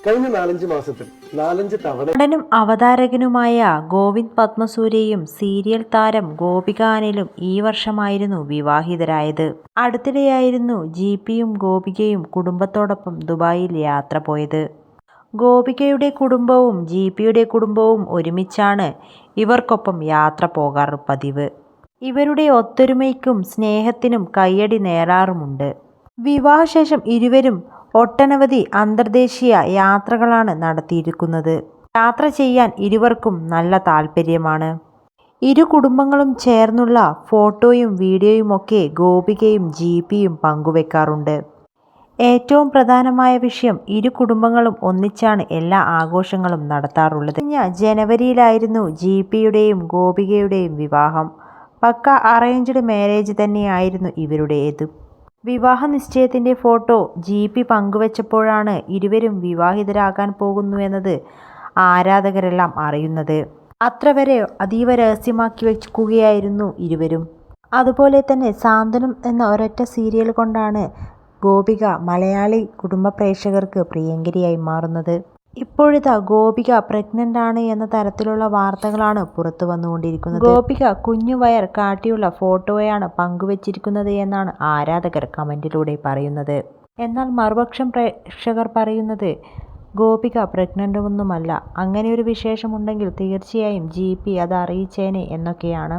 കഴിഞ്ഞ 4-5 മാസത്തിൽ 4-5 തവണ നടനും അവതാരകനുമായ ഗോവിന്ദ് പത്മസൂര്യയും സീരിയൽ താരം ഗോപിക അനിലും ഈ വർഷമായിരുന്നു വിവാഹിതരായത്. അടുത്തിടെയായിരുന്നു ജിപിയും ഗോപികയും കുടുംബത്തോടൊപ്പം ദുബായിൽ യാത്ര പോയത്. ഗോപികയുടെ കുടുംബവും ജിപിയുടെ കുടുംബവും ഒരുമിച്ചാണ് ഇവർക്കൊപ്പം യാത്ര പോകാറ് പതിവ്. ഇവരുടെ ഒത്തൊരുമയ്ക്കും സ്നേഹത്തിനും കയ്യടി നേടാറുമുണ്ട്. വിവാഹശേഷം ഇരുവരും ഒട്ടനവധി അന്തർദേശീയ യാത്രകളാണ് നടത്തിയിരിക്കുന്നത്. യാത്ര ചെയ്യാൻ ഇരുവർക്കും നല്ല താല്പര്യമാണ്. ഇരു കുടുംബങ്ങളും ചേർന്നുള്ള ഫോട്ടോയും വീഡിയോയുമൊക്കെ ഗോപികയും ജിപിയും പങ്കുവെക്കാറുണ്ട്. ഏറ്റവും പ്രധാനമായ വിഷയം, ഇരു കുടുംബങ്ങളും ഒന്നിച്ചാണ് എല്ലാ ആഘോഷങ്ങളും നടത്താറുള്ളത്. കഴിഞ്ഞ ജനുവരിയിലായിരുന്നു ജിപിയുടെയും ഗോപികയുടെയും വിവാഹം. പക്ക അറേഞ്ച്ഡ് മാരേജ് തന്നെയായിരുന്നു ഇവരുടേത്. വിവാഹ നിശ്ചയത്തിൻ്റെ ഫോട്ടോ ജിപി പങ്കുവച്ചപ്പോഴാണ് ഇരുവരും വിവാഹിതരാകാൻ പോകുന്നുവെന്നത് ആരാധകരെല്ലാം അറിയുന്നത്. അത്ര വരെ അതീവ രഹസ്യമാക്കി വയ്ക്കുകയായിരുന്നു ഇരുവരും. അതുപോലെ തന്നെ സാന്ത്വനം എന്ന ഒരൊറ്റ സീരിയൽ കൊണ്ടാണ് ഗോപിക മലയാളി കുടുംബ പ്രേക്ഷകർക്ക് പ്രിയങ്കരിയായി മാറുന്നത്. ഇപ്പോഴിതാ ഗോപിക പ്രഗ്നന്റ് ആണ് എന്ന തരത്തിലുള്ള വാർത്തകളാണ് പുറത്തു വന്നുകൊണ്ടിരിക്കുന്നത്. ഗോപിക കുഞ്ഞുവയർ കാട്ടിയുള്ള ഫോട്ടോയാണ് പങ്കുവച്ചിരിക്കുന്നത് എന്നാണ് ആരാധകർ കമന്റിലൂടെ പറയുന്നത്. എന്നാൽ മറുപക്ഷം പ്രേക്ഷകർ പറയുന്നത് ഗോപിക പ്രഗ്നന്റ് ഒന്നുമല്ല, അങ്ങനെയൊരു വിശേഷമുണ്ടെങ്കിൽ തീർച്ചയായും ജിപി അത് അറിയിച്ചേനെ എന്നൊക്കെയാണ്.